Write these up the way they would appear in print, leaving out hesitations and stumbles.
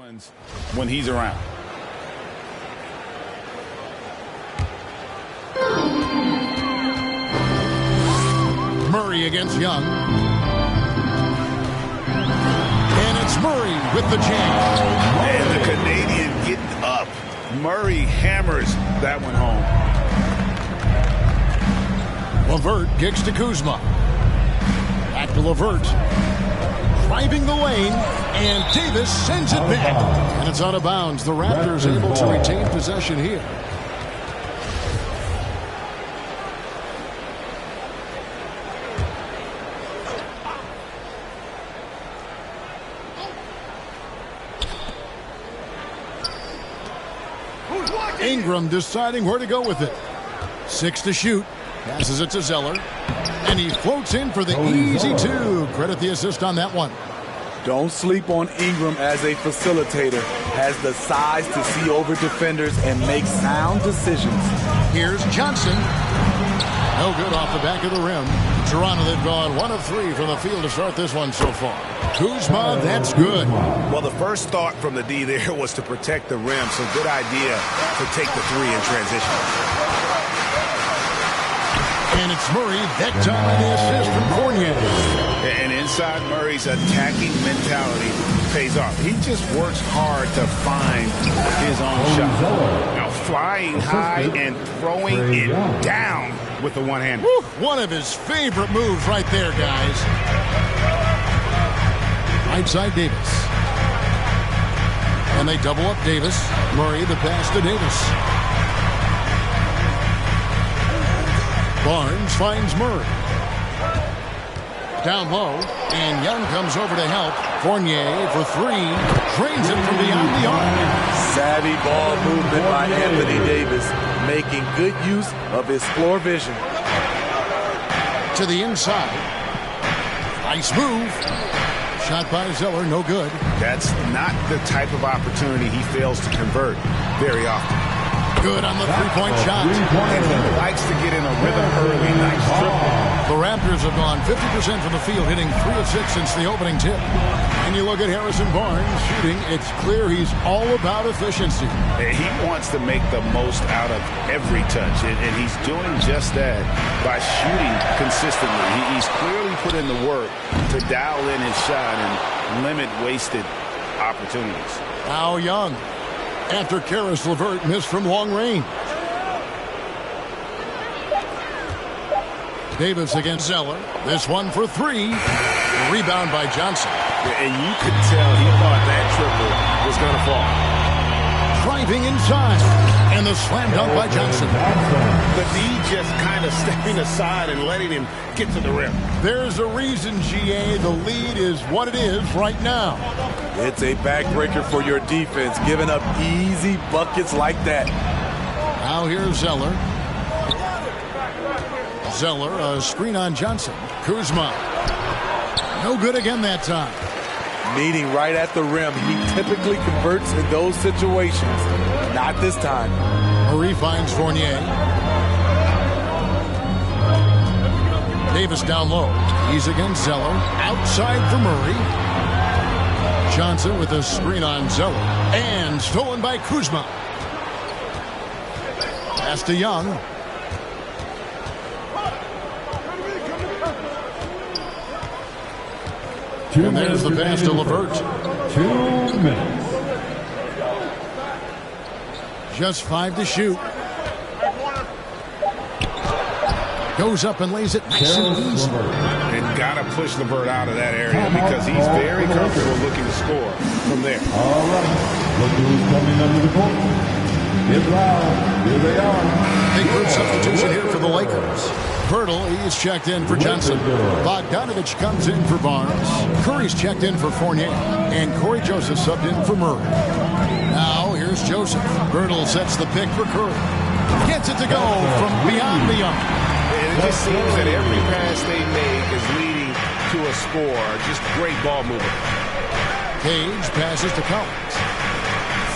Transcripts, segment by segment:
ones when he's around. Murray against Young. And it's Murray with the jam. And the Canadian getting up. Murray hammers that one home. LeVert kicks to Kuzma. Back to LeVert. Driving the lane, and Davis sends it back. And it's out of bounds. The Raptors able to retain possession here. Ingram deciding where to go with it. 6 to shoot. Passes it to Zeller. And he floats in for the easy two. Credit the assist on that one. Don't sleep on Ingram as a facilitator. Has the size to see over defenders and make sound decisions. Here's Johnson. No good off the back of the rim. Toronto, they've gone 1 of 3 from the field to start this one so far. Kuzma, that's good. Well, the first thought from the D there was to protect the rim, so good idea to take the 3 in transition. And it's Murray, that time the assist from Fournier. And inside Murray's attacking mentality pays off. He just works hard to find his own shot. Now flying high and throwing it down with the one-hander. One of his favorite moves right there, guys. Right side Davis. And they double up Davis. Murray the pass to Davis. Barnes finds Murray. Down low, and Young comes over to help. Fournier for 3. Drains it from beyond the arc. Savvy ball movement by Anthony Davis, making good use of his floor vision. To the inside. Nice move. Shot by Zeller, no good. That's not the type of opportunity he fails to convert very often. Good on the three-point shot. And he likes to get in a rhythm early. Nice triple. The Raptors have gone 50% from the field, hitting 3 of 6 since the opening tip. And you look at Harrison Barnes shooting, it's clear he's all about efficiency. He wants to make the most out of every touch, and he's doing just that by shooting consistently. He's clearly put in the work to dial in his shot and limit wasted opportunities. Now Young, after Karis LeVert missed from long range. Davis against Zeller. This one for 3. Rebound by Johnson. And you could tell he thought that triple was going to fall. Driving inside. And the slam dunk by Johnson. The D just kind of stepping aside and letting him get to the rim. There's a reason, GA, the lead is what it is right now. It's a backbreaker for your defense, giving up easy buckets like that. Now here's Zeller. Zeller, a screen on Johnson. Kuzma. No good again that time. Meeting right at the rim. He typically converts in those situations. Not this time. Murray finds Fournier. Davis down low. He's against Zeller. Outside for Murray. Johnson with a screen on Zeller. And stolen by Kuzma. Pass to Young. And there's the pass to LeVert. 2 minutes. Just 5 to shoot. Goes up and lays it nice and easy. And got to push LeVert out of that area because he's very comfortable looking to score from there. All right. Look who's coming up to the court. Get loud. Here they are. Big group substitution here for the Lakers. Hurdle, he's checked in for Johnson. Bogdanovich comes in for Barnes. Curry's checked in for Fournier. And Corey Joseph subbed in for Murray. Now here's Joseph. Hurdle sets the pick for Curry. Gets it to go from beyond the arc. And it just seems that every pass they make is leading to a score. Just great ball movement. Page passes to Collins.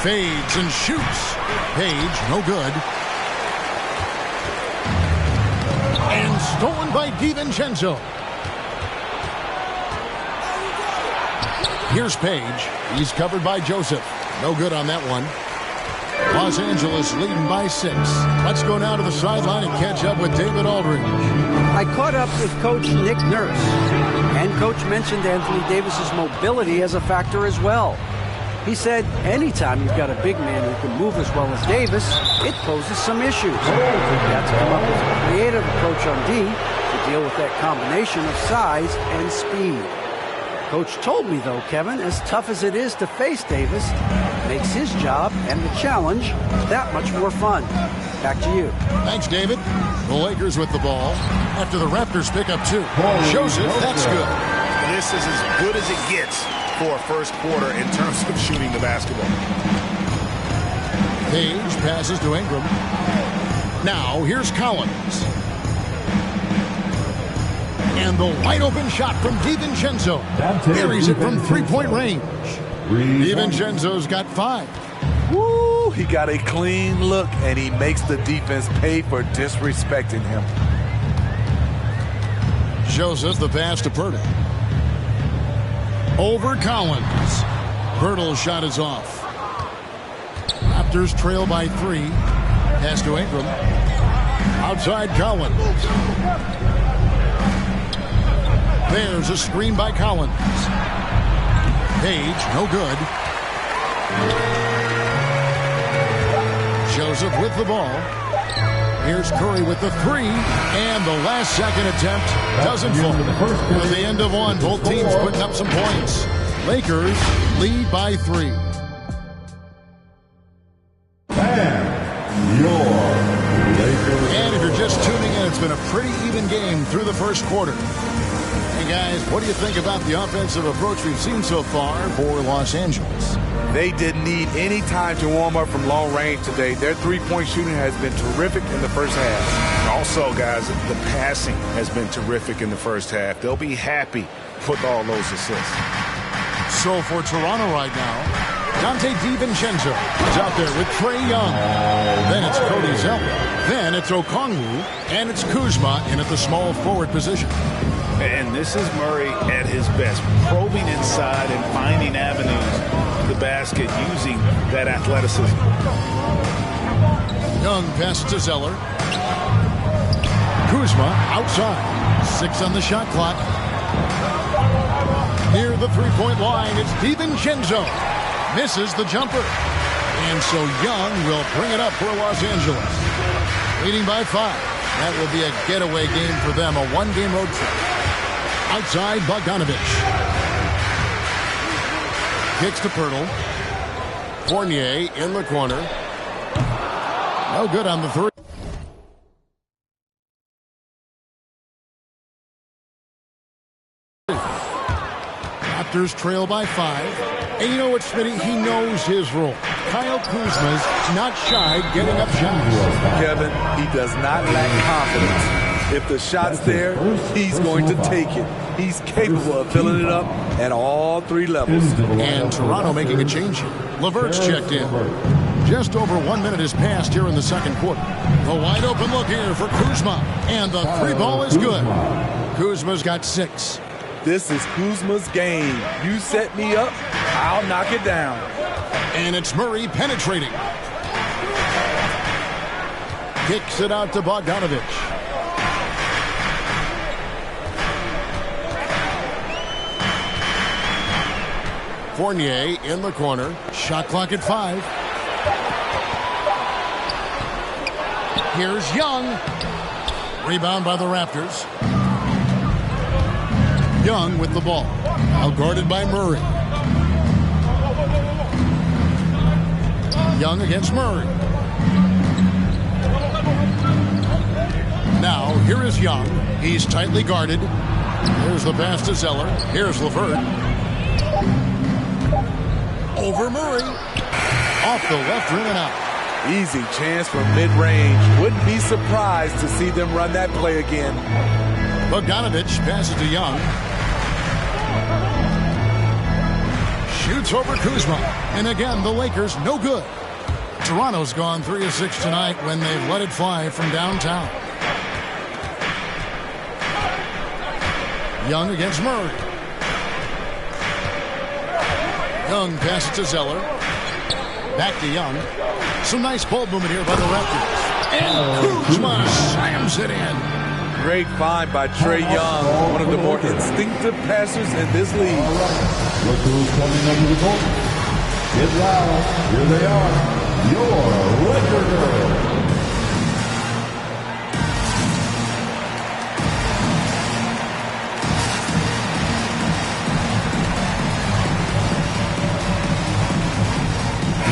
Fades and shoots. Page, no good. And stolen by DiVincenzo. Here's Page. He's covered by Joseph. No good on that one. Los Angeles leading by 6. Let's go now to the sideline and catch up with David Aldridge. I caught up with Coach Nick Nurse, and Coach mentioned Anthony Davis's mobility as a factor as well. He said anytime you've got a big man who can move as well as Davis, it poses some issues. You've got to come up with a creative approach on D to deal with that combination of size and speed. Coach told me, though, Kevin, as tough as it is to face Davis, it makes his job and the challenge that much more fun. Back to you. Thanks, David. The Lakers with the ball after the Raptors pick up 2. Joseph, that's good. This is as good as it gets for a first quarter in terms of shooting the basketball. Page passes to Ingram. Now, here's Collins. And the wide-open shot from DiVincenzo. Buries it from three-point range. DiVincenzo's got 5. Woo! He got a clean look, and he makes the defense pay for disrespecting him. Joseph, the pass to Pirtle. Over Collins. Pirtle's shot is off. Raptors trail by 3. Pass to Ingram. Outside Collins. There's a screen by Collins. Page, no good. Joseph with the ball. Here's Curry with the 3. And the last second attempt doesn't fall. At the end of 1, both teams putting up some points. Lakers lead by 3. And if you're just tuning in, it's been a pretty even game through the first quarter. Hey guys, what do you think about the offensive approach we've seen so far for Los Angeles? They didn't need any time to warm up from long range today. Their three-point shooting has been terrific in the first half. Also, guys, the passing has been terrific in the first half. They'll be happy with all those assists. So for Toronto right now, Dante DiVincenzo is out there with Trae Young. Then it's Cody Zeller. Then it's Okongwu. And it's Kuzma in at the small forward position. And this is Murray at his best, probing inside and finding avenues to the basket using that athleticism. Young passes to Zeller. Kuzma outside. 6 on the shot clock. Near the three-point line, it's DiVincenzo. Misses the jumper. And so Young will bring it up for Los Angeles. Leading by 5. That will be a getaway game for them, a one-game road trip. Outside, Bogdanovich. Kicks to Pirtle. Fournier in the corner. No good on the 3. Raptors trail by 5. And you know what, Smitty? He knows his role. Kyle Kuzma's not shy getting up shots. Kevin, he does not lack confidence. If the shot's there, he's going to take it. He's capable of filling it up at all 3 levels. And Toronto making a change here. LeVert's checked in. Just over 1 minute has passed here in the second quarter. The wide open look here for Kuzma. And the 3 ball is good. Kuzma's got 6. This is Kuzma's game. You set me up, I'll knock it down. And it's Murray penetrating. Kicks it out to Bogdanovich. Fournier in the corner. Shot clock at 5. Here's Young. Rebound by the Raptors. Young with the ball. Now guarded by Murray. Young against Murray. Now, here is Young. He's tightly guarded. Here's the pass to Zeller. Here's LeVert. Over Murray. Off the left rim and out. Easy chance from mid-range. Wouldn't be surprised to see them run that play again. Bogdanovich passes to Young. Shoots over Kuzma. And again, the Lakers no good. Toronto's gone 3 of 6 tonight when they've let it fly from downtown. Young against Murray. Young passes to Zeller. Back to Young. Some nice ball movement here by the Raptors. And Kuzma slams it in. Great find by Trae Young, one of the more instinctive passers in this league. Look who's coming under the court. Get loud. Here they are. Your Lakers.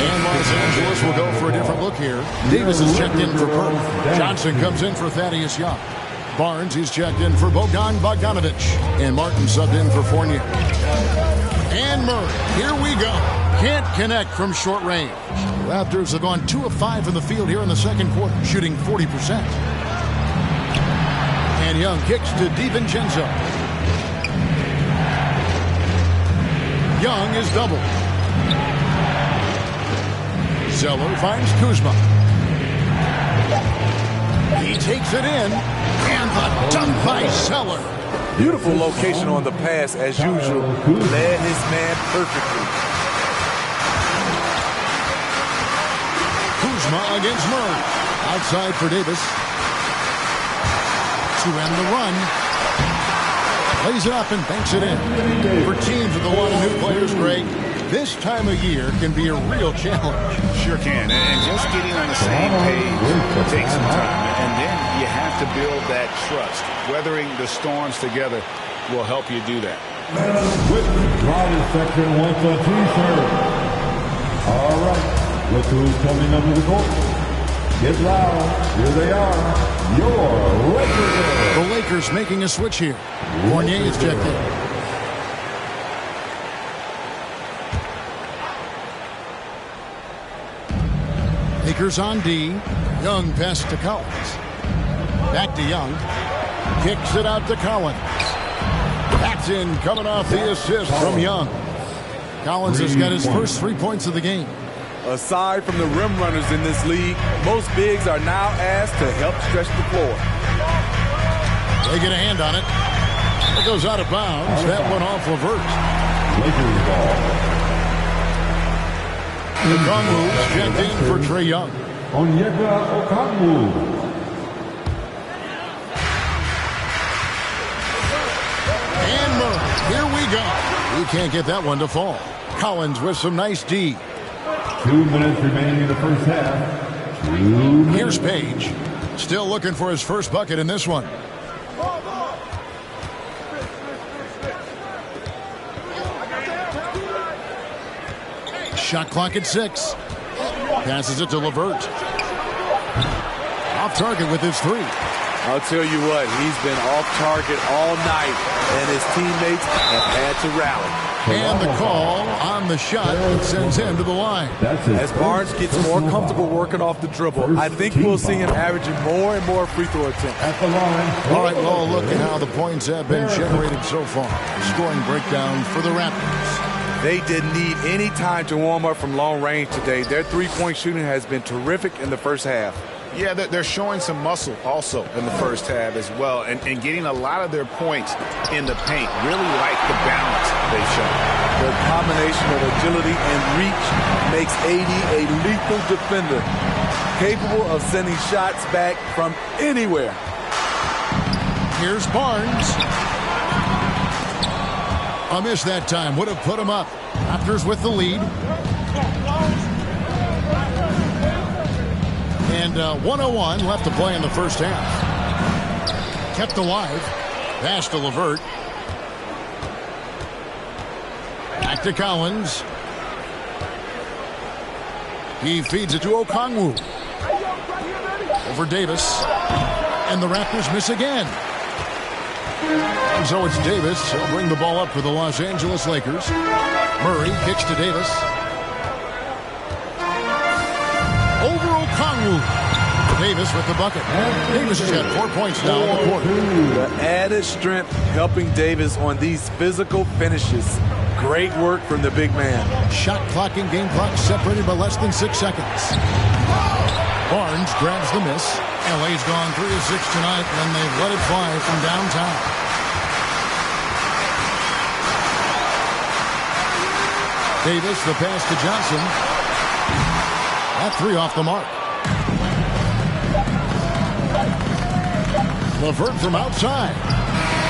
And Los Angeles will go for a different look here. Davis is checked in for Perth. Johnson comes in for Thaddeus Young. Barnes is checked in for Bogdanovich. And Martin subbed in for Fournier. And Murray, here we go. Can't connect from short range. Raptors have gone 2 of 5 in the field here in the second quarter, shooting 40%. And Young kicks to DiVincenzo. Young is doubled. Zeller finds Kuzma. He takes it in. And the dunk by Zeller. Beautiful location on the pass as usual. Led his man perfectly. Kuzma against Murray. Outside for Davis. To end the run. Plays it up and banks it in. For teams with a lot of new players, Greg, this time of year can be a real challenge. Sure can. And just getting on the same page takes some time. And then you have to build that trust. Weathering the storms together will help you do that. Driving section wants a t-shirt. All right. Look who's coming under the court. Get loud. Here they are. Your Lakers. The Lakers making a switch here. Fournier is checked in. Lakers on D. Young pass to Collins. Back to Young. Kicks it out to Collins. That's in, coming off the assist from Young. Collins has got his first 3 points of the game. Aside from the rim runners in this league, most bigs are now asked to help stretch the floor. They get a hand on it. It goes out of bounds. That went off Levert. Lakers ball. Okongwu checked in for Trae Young. Onyeka Okongwu. And Murray, here we go. He can't get that one to fall. Collins with some nice D. 2 minutes remaining in the first half. 2 minutes. Here's Page. Still looking for his first bucket in this one. Shot clock at 6. Passes it to Levert. Off target with his 3. I'll tell you what, he's been off target all night, and his teammates have had to rally. And the call on the shot that sends him to the line. As Barnes gets more comfortable working off the dribble, I think we'll see him averaging more and more free throw attempts. At the line. All right, well, look at how the points have been generated so far. Scoring breakdown for the Raptors. They didn't need any time to warm up from long range today. Their three-point shooting has been terrific in the first half. Yeah, they're showing some muscle also in the first half as well, and getting a lot of their points in the paint. Really like the balance they've shown. The combination of agility and reach makes AD a lethal defender, capable of sending shots back from anywhere. Here's Barnes. A miss that time. Would have put him up. Raptors with the lead. And 1:01 left to play in the first half. Kept alive. Pass to Levert. Back to Collins. He feeds it to Okongwu. Over Davis. And the Raptors miss again. And so it's Davis. He'll bring the ball up for the Los Angeles Lakers. Murray kicks to Davis. Over Okongwu. Davis with the bucket. Davis has got 4 points now in the quarter. The added strength helping Davis on these physical finishes. Great work from the big man. Shot clock and game clock separated by less than 6 seconds. Barnes grabs the miss. LA's gone 3 of 6 tonight, and they've let it fly from downtown. Davis, the pass to Johnson. That three off the mark. LeVert from outside.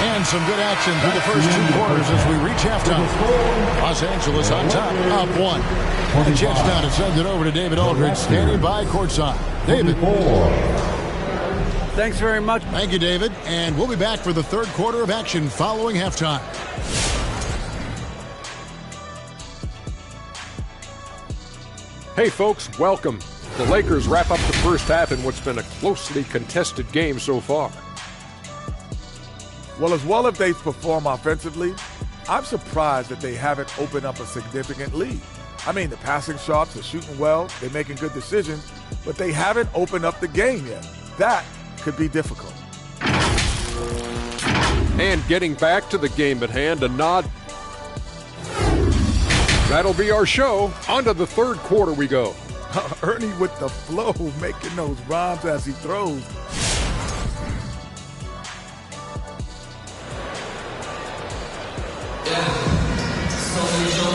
And some good action through the first two quarters as we reach halftime. Los Angeles on top, up one. The chance now to send it over to David Aldridge, standing by courtside. David. Thanks very much. Thank you, David. And we'll be back for the third quarter of action following halftime. Hey, folks, welcome. The Lakers wrap up the first half in what's been a closely contested game so far. Well as they've performed offensively, I'm surprised that they haven't opened up a significant lead. I mean, the passing shots, they're shooting well, they're making good decisions, but they haven't opened up the game yet. That could be difficult. And getting back to the game at hand, a nod. That'll be our show. On to the third quarter we go. Ernie with the flow, making those rhymes as he throws.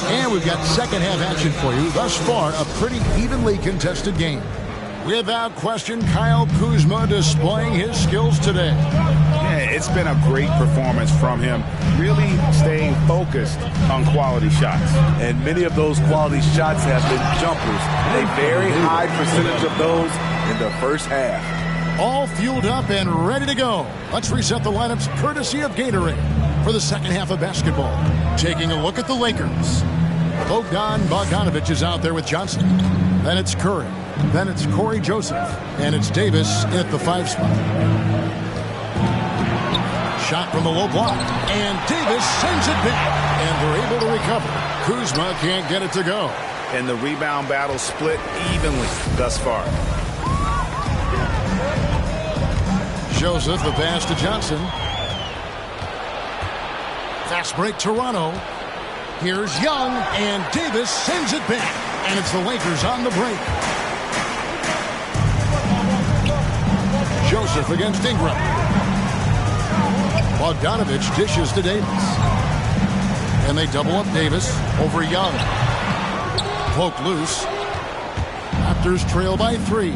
And we've got second half action for you. Thus far, a pretty evenly contested game. Without question, Kyle Kuzma displaying his skills today. Yeah, it's been a great performance from him, really staying focused on quality shots. And many of those quality shots have been jumpers. A very high percentage of those in the first half. All fueled up and ready to go. Let's reset the lineups courtesy of Gatorade for the second half of basketball. Taking a look at the Lakers. Bogdanovich is out there with Johnson. Then it's Curry. Then it's Corey Joseph. And it's Davis at the 5 spot. Shot from the low block. And Davis sends it back. And they're able to recover. Kuzma can't get it to go. And the rebound battle split evenly thus far. Joseph, the pass to Johnson. Fast break, Toronto. Here's Young, and Davis sends it back. And it's the Lakers on the break. Joseph against Ingram. Bogdanovich dishes to Davis. And they double up Davis over Young. Poke loose. Raptors trail by 3.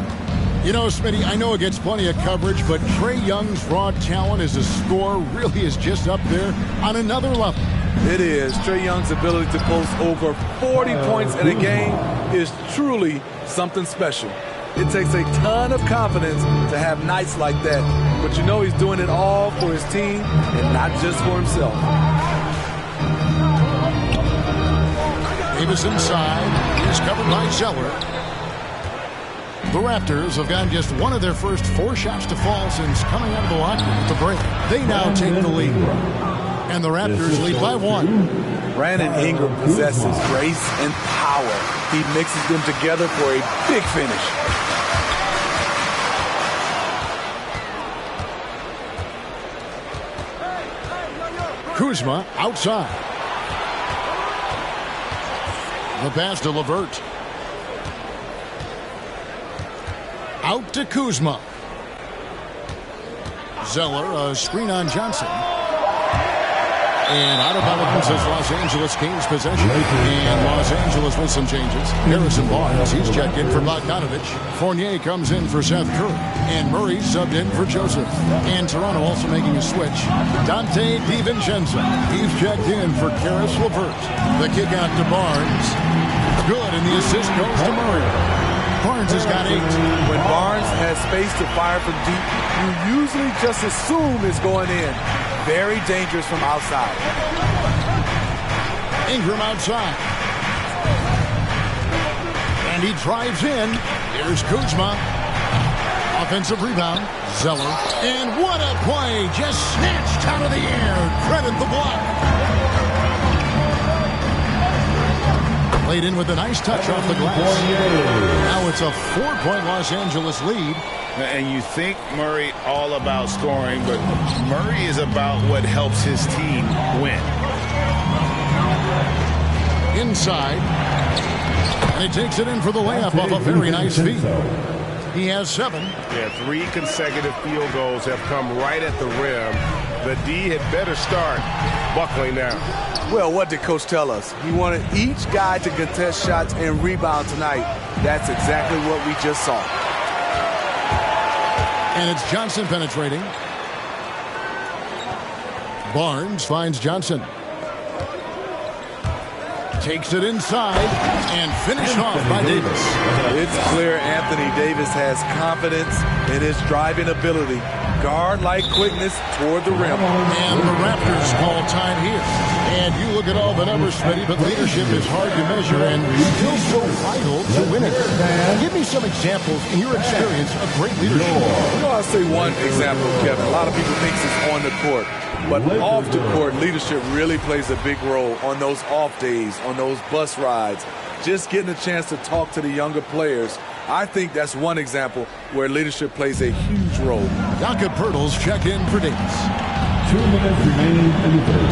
You know, Smitty, I know it gets plenty of coverage, but Trae Young's raw talent as a scorer really is just up there on another level. It is. Trae Young's ability to post over 40 points in a game is truly something special. It takes a ton of confidence to have nights like that, but you know he's doing it all for his team and not just for himself. Davis inside. He's covered by Zeller. The Raptors have gotten just one of their first 4 shots to fall since coming out of the locker room at the break. They now take the lead. And the Raptors lead by 1. Brandon Ingram possesses grace and power. He mixes them together for a big finish. Kuzma outside. The pass to LeVert. Out to Kuzma. Zeller, a screen on Johnson. And out of bounds is Los Angeles Kings possession. And Los Angeles with some changes. Harrison Barnes, he's checked in for Bogdanovich. Fournier comes in for Seth Curry. And Murray subbed in for Joseph. And Toronto also making a switch. Dante DiVincenzo, he's checked in for Karis LeVert. The kick out to Barnes. Good, and the assist goes to Murray. Barnes has got 8. When Barnes has space to fire from deep, you usually just assume it's going in. Very dangerous from outside. Ingram outside. And he drives in. Here's Kuzma. Offensive rebound. Zeller. And what a play. Just snatched out of the air. Credit the block. Played in with a nice touch off the glass. Now it's a 4-point Los Angeles lead. And you think Murray all about scoring, but Murray is about what helps his team win. Inside. And he takes it in for the layup off a very nice feed. He has 7. Yeah, 3 consecutive field goals have come right at the rim. The D had better start buckling down. Well, what did Coach tell us? He wanted each guy to contest shots and rebound tonight. That's exactly what we just saw. And it's Johnson penetrating. Barnes finds Johnson. Takes it inside and finished off by Davis. It's clear Anthony Davis has confidence in his driving ability. Guard-like quickness toward the rim. And the Raptors call time here. And you look at all the numbers, Smitty, but leadership is hard to measure and still so vital to winning. Give me some examples in your experience of great leadership. You know, I'll say one example, Kevin. A lot of people think it's on the court. But off the court, leadership really plays a big role on those off days, on those bus rides. Just getting a chance to talk to the younger players. I think that's one example where leadership plays a huge role. Jakob Poeltl's check in for Davis. 2 minutes remaining in the third.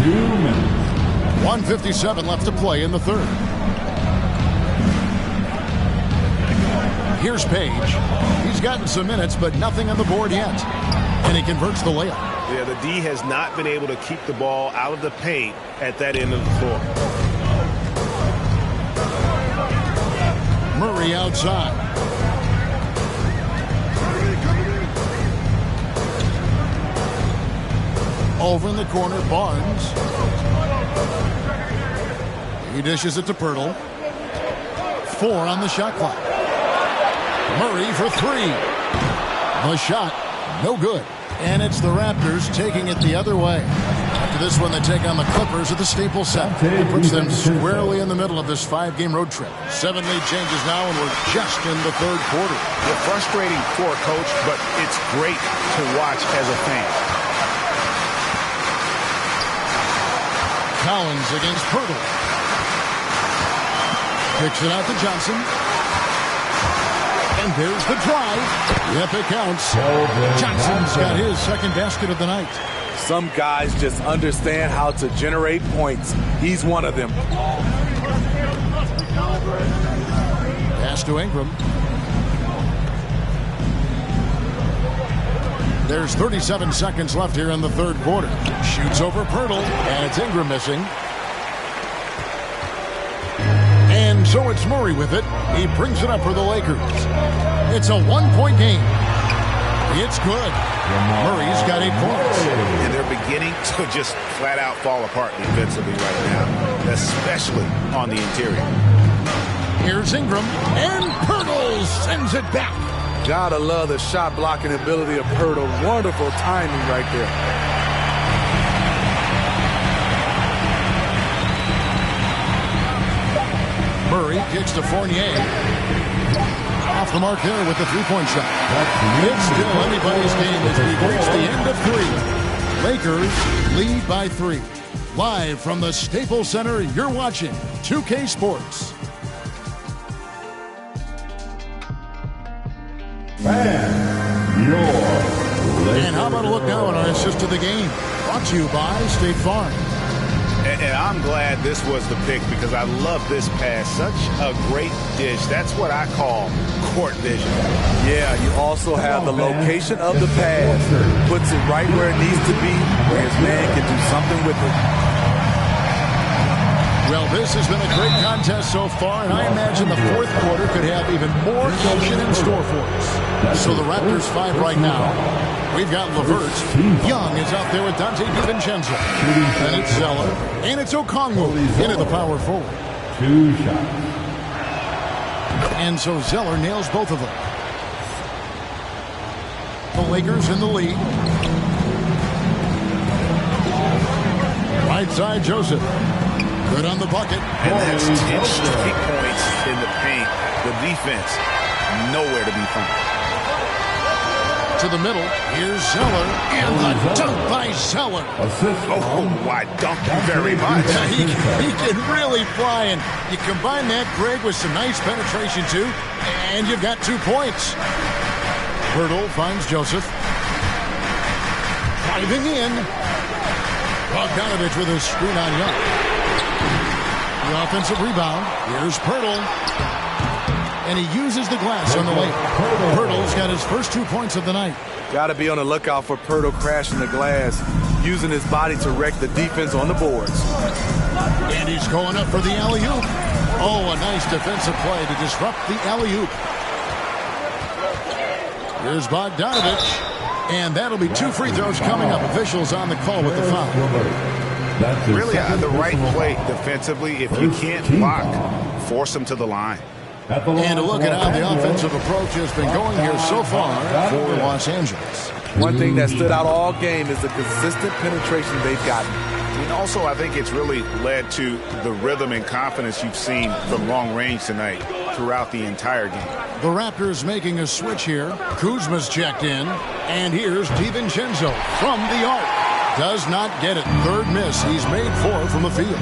2 minutes. 1:57 left to play in the third. Here's Page. He's gotten some minutes, but nothing on the board yet. And he converts the layup. Yeah, the D has not been able to keep the ball out of the paint at that end of the floor. Murray outside. Over in the corner, Barnes. He dishes it to Poeltl. 4 on the shot clock. Murray for 3. The shot, no good. And it's the Raptors taking it the other way. After this one, they take on the Clippers at the Staples Center. It puts them squarely in the middle of this 5-game road trip. 7 lead changes now, and we're just in the third quarter. It's frustrating for a coach, but it's great to watch as a fan. Collins against Poeltl. Kicks it out to Johnson. And there's the drive. Yep, it counts. Johnson's got his second basket of the night. Some guys just understand how to generate points. He's one of them. Pass to Ingram. There's 37 seconds left here in the third quarter. Shoots over Poeltl, and it's Ingram missing. And so it's Murray with it. He brings it up for the Lakers. It's a 1-point game. It's good. Murray's got 8 points. And they're beginning to just flat out fall apart defensively right now, especially on the interior. Here's Ingram, and Poeltl sends it back. Gotta love the shot blocking ability of Poeltl. Wonderful timing right there. Murray kicks to Fournier. Off the mark there with the three-point shot. It's still anybody's game as we reach the end of 3. Lakers lead by 3. Live from the Staples Center, you're watching 2K Sports. And how about a look now at our assist to the game? Brought to you by State Farm. And I'm glad this was the pick because I love this pass. Such a great dish. That's what I call court vision. Yeah, you also have the location of the pass. Puts it right where it needs to be, where his man can do something with it. Well, this has been a great contest so far, and I imagine the fourth quarter could have even more action in store for us. So the Raptors 5 right now. We've got LeVert. Young is out there with Dante DiVincenzo. And it's Zeller. And it's Okongwu into the power forward. 2 shots. And so Zeller nails both of them. The Lakers in the lead. Right side, Joseph. Good on the bucket. And that's 10 straight points in the paint. The defense, nowhere to be found. To the middle, here's Zeller, and the dunk by Zeller. Oh, why, thank you very much. He can really fly, and you combine that, Greg, with some nice penetration, too, and you've got 2 points. Poeltl finds Joseph. Driving in. Bogdanovich with a screen on Young. The offensive rebound. Here's Poeltl. and he uses the glass on the lane. Pirtle's got his first 2 points of the night. Got to be on the lookout for Pirtle crashing the glass, using his body to wreck the defense on the boards. And he's going up for the alley-oop. Oh, a nice defensive play to disrupt the alley-oop. Here's Bogdanovich. And that'll be 2 free throws coming up. Officials on the call with the foul. Really the right play defensively. If you can't block, force them to the line. And a look at how the offensive approach has been going here so far for Los Angeles. One thing that stood out all game is the consistent penetration they've gotten. And also, I think it's really led to the rhythm and confidence you've seen from long range tonight throughout the entire game. The Raptors making a switch here. Kuzma's checked in. And here's DiVincenzo from the arc. Does not get it. Third miss. He's made 4 from the field.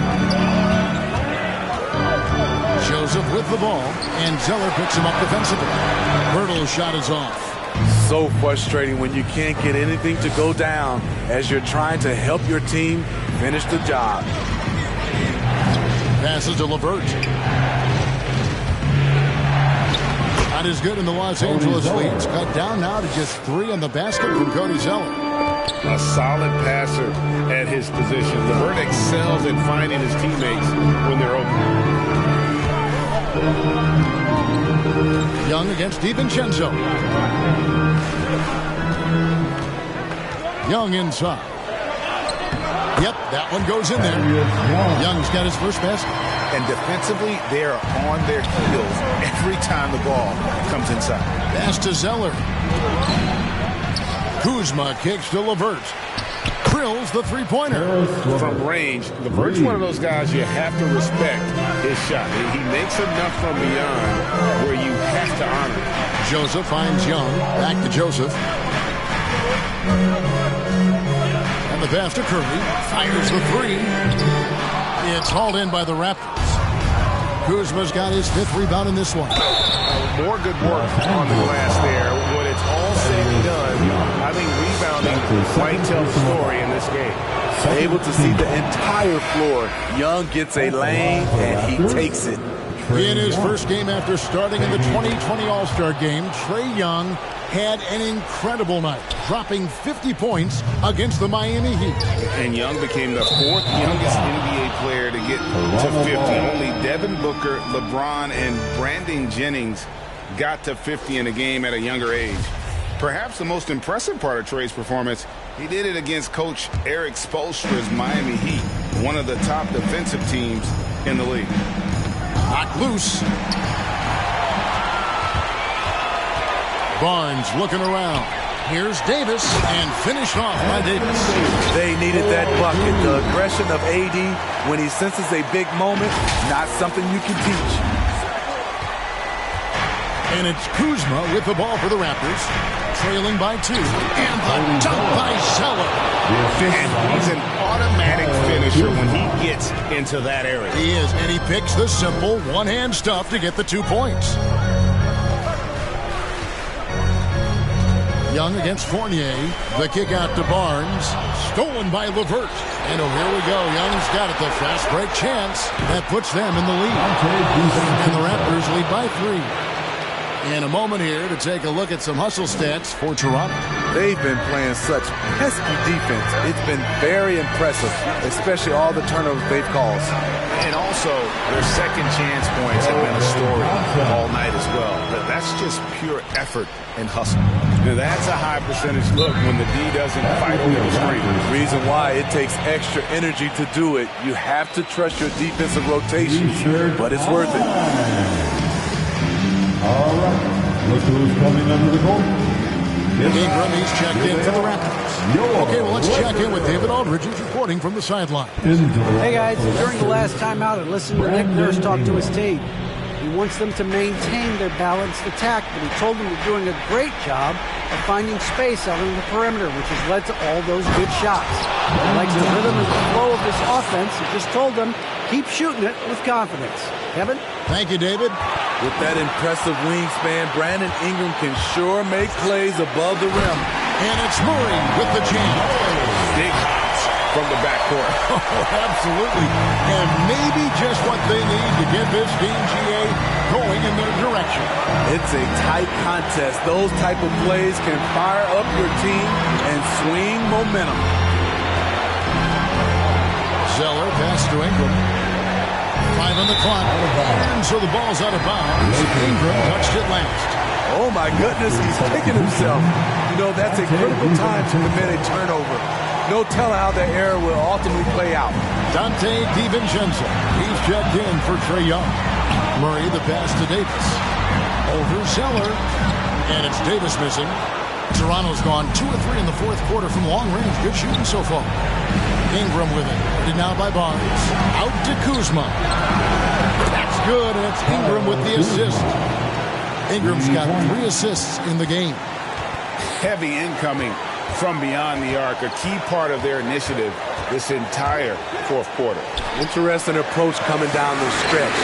Joseph with the ball. And Zeller picks him up defensively. Pirtle's shot is off. So frustrating when you can't get anything to go down as you're trying to help your team finish the job. Passes to LeVert. Not as good in the Los Angeles leads. Cut down now to just 3 on the basket from Cody Zeller. A solid passer at his position. LeVert excels at finding his teammates when they're open. Young against DiVincenzo. Young inside. Yep, that one goes in there. Young's got his first basket. And defensively, they are on their heels every time the ball comes inside. Pass to Zeller. Kuzma kicks to LeVert. Drills the three-pointer. From range, LeVert's one of those guys you have to respect his shot. He makes enough from beyond where you have to honor it. Joseph finds Young. Back to Joseph. And the pass to Curry. Fires the 3. It's hauled in by the Raptors. Kuzma's got his 5th rebound in this one. More good work on the glass there. When it's all said and done, I think rebounding might tell the story in this game. Able to see the entire floor. Young gets a lane, and he takes it. In his first game after starting in the 2020 All-Star Game, Trae Young had an incredible night, dropping 50 points against the Miami Heat. And Young became the 4th youngest NBA player to get to 50. Only Devin Booker, LeBron, and Brandon Jennings got to 50 in a game at a younger age. Perhaps the most impressive part of Trae's performance, he did it against Coach Eric Spoelstra's Miami Heat, one of the top defensive teams in the league. Knocked loose. Barnes looking around. Here's Davis, and finished off by Davis. They needed that bucket. The aggression of AD when he senses a big moment, not something you can teach. And it's Kuzma with the ball for the Raptors, trailing by 2. And the dunk by Zeller. And he's an automatic finisher when he gets into that area. He is, and he picks the simple one-hand stuff to get the 2 points. Young against Fournier. The kick out to Barnes. Stolen by LeVert. And oh, here we go. Young's got it. The fast break chance. That puts them in the lead. And the Raptors lead by 3. In a moment here to take a look at some hustle stats for Toronto. They've been playing such pesky defense. It's been very impressive, especially all the turnovers they've caused. And also, their second chance points have been a story all night as well. But that's just pure effort and hustle. Now, that's a high percentage look when the D doesn't fight over the screen. The reason why it takes extra energy to do it. You have to trust your defensive rotation, but it's worth it. All right. Look who's coming under the goal. Ingram, he's checked in for the Raptors. Okay, well, let's check in with David Aldridge, who's reporting from the sideline. Hey, guys, during the last timeout, I listened to Nick Nurse talk to his team. He wants them to maintain their balanced attack, but he told them they're doing a great job of finding space out on the perimeter, which has led to all those good shots. He likes the rhythm and the flow of this offense. He just told them, keep shooting it with confidence. Kevin? Thank you, David. With that impressive wingspan, Brandon Ingram can sure make plays above the rim. And it's Murray with the jam. Big hops from the backcourt. Oh, absolutely. And maybe just what they need to get this team, GA, going in their direction. It's a tight contest. Those type of plays can fire up your team and swing momentum. Zeller pass to Ingram. 5 on the clock. And so the ball's out of bounds. Ingram touched it last. Oh my goodness, he's kicking himself. You know, that's a critical time to commit a turnover. No telling how that error will ultimately play out. Dante DiVincenzo. He's checked in for Trae Young. Murray the pass to Davis. Over Zeller. And it's Davis missing. Toronto's gone 2 of 3 in the fourth quarter from long range. Good shooting so far. Ingram with it. Guarded now by Barnes. Out to Kuzma. That's good, and it's Ingram with the assist. Ingram's got 3 assists in the game. Heavy incoming from beyond the arc, a key part of their initiative this entire fourth quarter. Interesting approach coming down the stretch.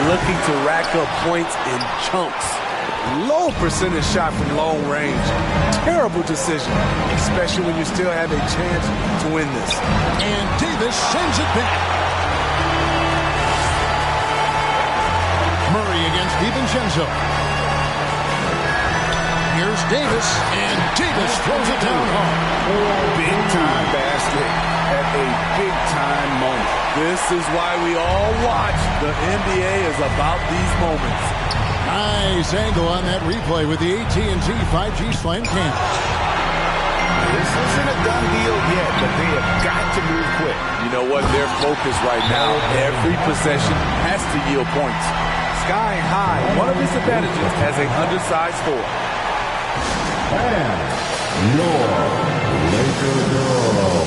Looking to rack up points in chunks. Low percentage shot from long range. Terrible decision, especially when you still have a chance to win this. And Davis sends it back. Murray against DiVincenzo. Here's Davis, and Davis throws it down hard. Big-time basket at a big-time moment. This is why we all watch. The NBA is about these moments. Nice angle on that replay with the AT&T 5G Slam Cam. This isn't a done deal yet, but they have got to move quick. You know what? Their focus right now, every possession has to yield points. Sky high, one of his advantages as an undersized forward. And your Laker girl.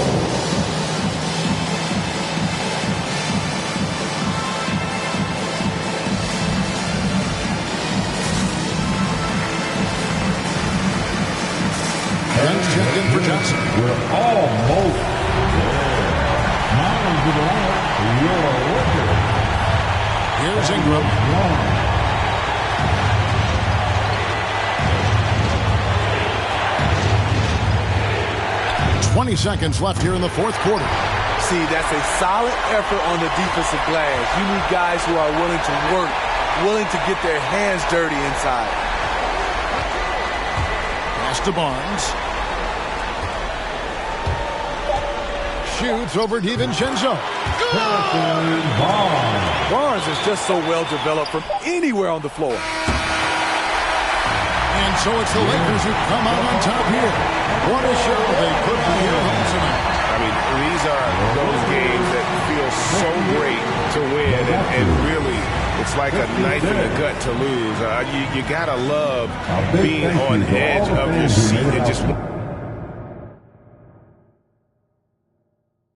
Young's checked in for Johnson. We're almost there. Now into the lineup, your Laker. Here's Ingram. 20 seconds left here in the fourth quarter. See, that's a solid effort on the defensive glass. You need guys who are willing to work, willing to get their hands dirty inside. Pass to Barnes. Shoots over DiVincenzo. Barnes is just so well developed from anywhere on the floor. And so it's the Lakers who come out on top here. What a show they put on here tonight. I mean, these are those games that feel so great to win, and really, it's like a knife in the gut to lose. You gotta love being on edge of your seat and just